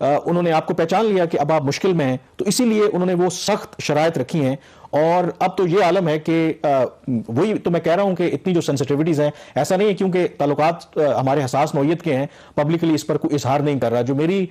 انہوں نے آپ کو پہچان لیا کہ اب آپ مشکل میں ہیں, تو اسی لیے انہوں نے وہ سخت شرائط رکھی ہیں. اور اب تو یہ عالم ہے کہ وہی تو میں کہہ رہا ہوں کہ اتنی جو سینسٹیوٹیز ہیں, ایسا نہیں ہے کیونکہ تعلقات ہمارے حساس نوعیت کے ہیں, پبلکلی اس پر کوئی اظہار نہیں کر رہا. جو میری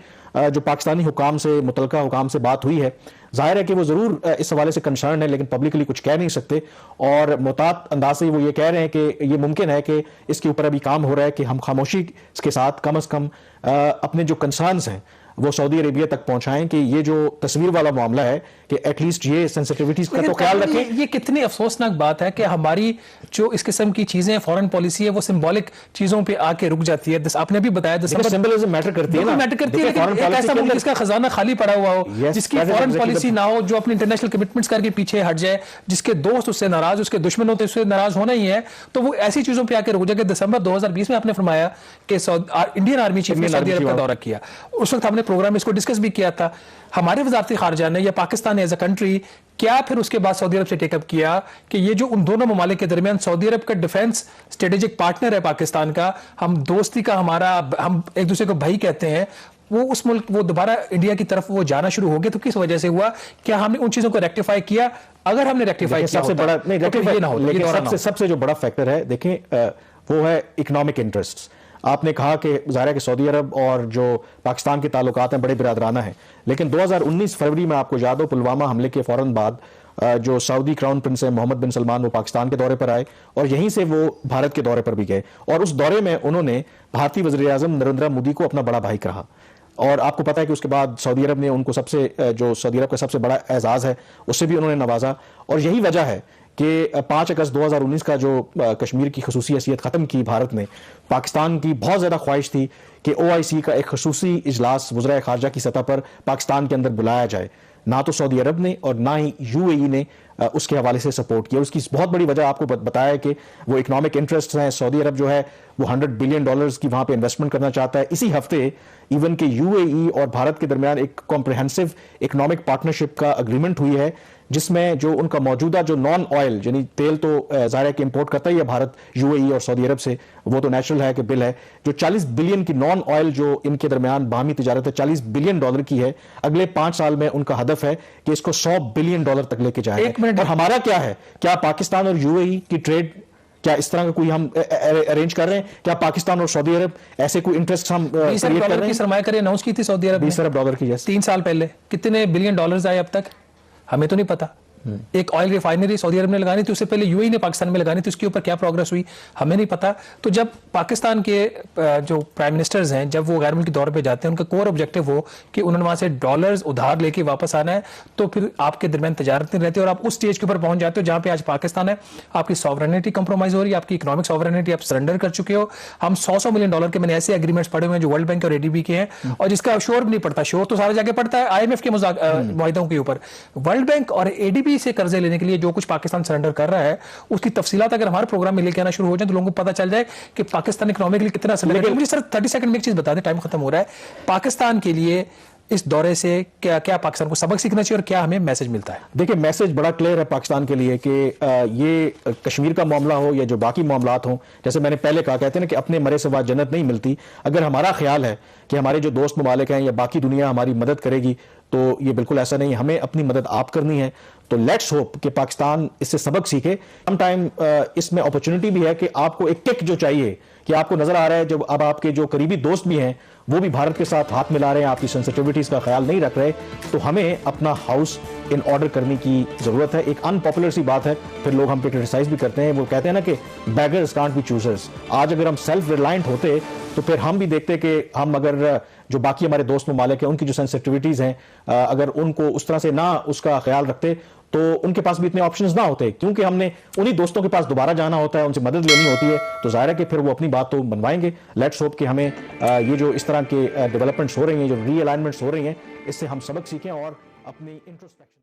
جو پاکستانی حکام سے, متعلقہ حکام سے بات ہوئی ہے, ظاہر ہے کہ وہ ضرور اس حوالے سے کنسرن ہے, لیکن پبلکلی کچھ کہہ نہیں سکتے. اور محتاط انداز سے وہ یہ کہہ رہے ہیں کہ یہ ممکن ہے کہ اس کے اوپر ابھی کام ہو رہا ہے کہ ہم خاموشی کے ساتھ کم از کم اپنے جو کنسرنز ہیں وہ سعودی عربیہ تک پہنچائیں, کہ یہ جو تصویر والا معاملہ ہے کہ ایٹ لیسٹ یہ سینسٹیوٹیز کا تو خیال رکھیں. یہ کتنی افسوسناک بات ہے کہ ہماری جو اس قسم کی چیزیں فورن پالیسی ہے وہ سمبولک چیزوں پہ آ کے رک جاتی ہے. آپ نے بھی بتایا سمبلزم میٹر کرتی ہے نا, میٹر کرتی ہے, لیکن ایک ایسا ملک جس کا خزانہ خالی پڑا ہوا ہو, جس کی فورن پالیسی نہ ہو, جو اپنی انٹرنیشنل کمٹمنٹس کر کے پیچھے ہٹ جائے, جس کے دوست اس سے ناراض, اس کے دشمن ہوتے اس سے ناراض ہونا ہی ہے, تو وہ ایسی چیزوں پہ آ کے رک جائے. کہ دسمبر 2020 میں آپ نے فرمایا کہ انڈین آرمی چیف نے سعودی عرب کا دورہ کیا, اس وقت ہم نے پروگرام اس کو ڈسکس بھی کیا تھا. ہمارے وزارت خارجہ نے یا پاکستان نے ایز اے کنٹری کیا پھر اس کے بعد سعودی عرب سے ٹیک اپ کیا کہ یہ جو ان دونوں ممالک کے درمیان سعودی عرب کا ڈیفنس اسٹریٹجک پارٹنر ہے پاکستان کا, ہم دوستی کا ہمارا, ہم ایک دوسرے کو بھائی کہتے ہیں, وہ اس ملک وہ دوبارہ انڈیا کی طرف وہ جانا شروع ہو گیا, تو کس وجہ سے ہوا؟ کیا ہم نے ان چیزوں کو ریکٹیفائی کیا؟ اگر ہم نے ریکٹیفائی کیا سب سے بڑا نہیں, سب سے جو بڑا فیکٹر ہے دیکھیں وہ ہے اکنامک انٹرسٹ. آپ نے کہا کہ ظاہر ہے کہ سعودی عرب اور جو پاکستان کے تعلقات ہیں بڑے برادرانہ ہیں, لیکن 2019 فروری میں آپ کو یاد ہو پلوامہ حملے کے فوراً بعد جو سعودی کراؤن پرنس ہیں محمد بن سلمان وہ پاکستان کے دورے پر آئے اور یہیں سے وہ بھارت کے دورے پر بھی گئے, اور اس دورے میں انہوں نے بھارتی وزیر اعظم نریندر مودی کو اپنا بڑا بھائی کہا. اور آپ کو پتا ہے کہ اس کے بعد سعودی عرب نے ان کو جو سعودی عرب کا سب سے بڑا اعزاز ہے اس سے بھی انہوں نے نوازا. اور یہی وجہ ہے کہ 5 اگست 2019 کا جو کشمیر کی خصوصی حیثیت ختم کی بھارت نے, پاکستان کی بہت زیادہ خواہش تھی کہ OIC کا ایک خصوصی اجلاس وزراء خارجہ کی سطح پر پاکستان کے اندر بلایا جائے. نہ تو سعودی عرب نے اور نہ ہی UAE نے اس کے حوالے سے سپورٹ کیا. اس کی بہت بڑی وجہ آپ کو بتایا ہے کہ وہ اکنامک انٹرسٹ ہیں. سعودی عرب جو ہے وہ $100 بلین کی وہاں پہ انویسٹمنٹ کرنا چاہتا ہے. اسی ہفتے ایون کہ UAE اور بھارت کے درمیان ایک کمپریہنسو اکنامک پارٹنرشپ کا اگریمنٹ ہوئی ہے, جس میں جو ان کا موجودہ جو نان آئل یعنی تیل تو ظاہر ہے کہ امپورٹ کرتا ہی ہے بھارت UAE اور سعودی عرب سے, وہ تو نیچرل ہے کہ بل ہے, جو $40 بلین کی نان آئل جو ان کے درمیان باہمی تجارت ہے $40 بلین کی ہے. اگلے 5 سال میں ان کا ہدف ہے کہ اس کو $100 بلین تک لے کے جائے. اور ہمارا کیا ہے, کیا پاکستان اور UAE کی ٹریڈ کیا اس طرح کا کوئی ہم ارینج کر رہے ہیں؟ کیا پاکستان اور سعودی عرب ایسے کوئی انٹرسٹ ہم $20 ارب کی سرمایہ کاری اناؤنس کی تھی سعودی عرب $20 ارب کی 3 سال پہلے. کتنے بلین ڈالرز آئے اب تک ہمیں تو نہیں پتا. ایک آئل ریفائنری سعودی عرب نے لگانی تھی, اس سے پہلے UAE نے پاکستان میں لگانی تھی, اس کے اوپر کیا پروگرس ہوئی ہمیں نہیں پتا. تو جب پاکستان کے جو پرائم منسٹرز ہیں جب وہ غیر ملکی دور پہ جاتے ہیں, ان کا کور آبجیکٹو ہو کہ انہوں نے وہاں سے ڈالرز ادھار لے کے واپس آنا ہے, تو پھر آپ کے درمیان تجارت نہیں رہتی اور آپ اس سٹیج کے اوپر پہنچ جاتے ہو جہاں پہ آج پاکستان ہے. آپ کی سوورنٹی کمپرومائز ہو رہی ہے, آپ کی اکنامک سوورنٹی آپ سرنڈر کر چکے ہو. ہم $100 ملین کے میں نے ایسے ایگریمنٹس پڑے ہوئے ہیں جو ورلڈ بینک اور ADB کے ہیں, اور جس کا شور بھی نہیں پڑتا. شور تو سارے جگہ پڑتا ہے IMF کے معاہدوں کے اوپر. ورلڈ بینک اور ADB سے قرضے لینے کے لیے جو کچھ پاکستان سرنڈر کر رہا ہے اس کی تفصیلات اگر ہمارے پروگرام میں لے کے آنا شروع ہو جائیں تو لوگوں کو پتہ چل جائے کہ پاکستان اکنامکلی کتنا سرنڈر ہے. مجھے صرف 30 سیکنڈ میں ایک چیز بتا دیں, ٹائم ختم ہو رہا ہے. پاکستان کے لیے اس دورے سے کیا پاکستان کو سبق سیکھنا چاہیے اور کیا ہمیں میسج ملتا ہے؟ دیکھیں میسج بڑا کلیئر ہے پاکستان کے لیے کہ یہ کشمیر کا معاملہ ہو یا جو باقی معاملات ہوں, جیسے میں نے پہلے کہا, کہتے ہیں نا کہ اپنے مرے سے بعد جنت نہیں ملتی. اگر ہمارا خیال ہے کہ ہمارے جو دوست ممالک ہیں یا باقی دنیا ہماری مدد کرے گی تو یہ بالکل ایسا نہیں. ہمیں اپنی مدد آپ کرنی ہے. تو لیٹس ہوپ کہ پاکستان اس سے سبق سیکھے. سم ٹائم اس میں اپرچونٹی بھی ہے کہ آپ کو ایک کک جو چاہیے, کہ آپ کو نظر آ رہا ہے جب اب آپ کے جو قریبی دوست بھی ہیں وہ بھی بھارت کے ساتھ ہاتھ ملا رہے ہیں, آپ کی سینسٹیوٹیز کا خیال نہیں رکھ رہے, تو ہمیں اپنا ہاؤس ان آرڈر کرنے کی ضرورت ہے. ایک ان پاپولر سی بات ہے, پھر لوگ ہم پہ کرٹیسائز بھی کرتے ہیں, وہ کہتے ہیں نا کہ بیگرز کانٹ بی چوزرز. آج اگر ہم سیلف ریلائنٹ ہوتے تو پھر ہم بھی دیکھتے کہ ہم اگر جو باقی ہمارے دوست ممالک ہیں ان کی جو سینسٹیوٹیز ہیں اگر ان کو اس طرح سے نہ اس کا خیال رکھتے تو ان کے پاس بھی اتنے آپشنز نہ ہوتے, کیونکہ ہم نے انہی دوستوں کے پاس دوبارہ جانا ہوتا ہے, ان سے مدد لینی ہوتی ہے, تو ظاہر ہے کہ پھر وہ اپنی بات تو بنوائیں گے. لیٹس ہوپ کہ ہمیں یہ جو اس طرح کے ڈیولپمنٹس ہو رہی ہیں, جو ری الائنمنٹس ہو رہی ہیں, اس سے ہم سبق سیکھیں اور اپنی انٹروسپیکشن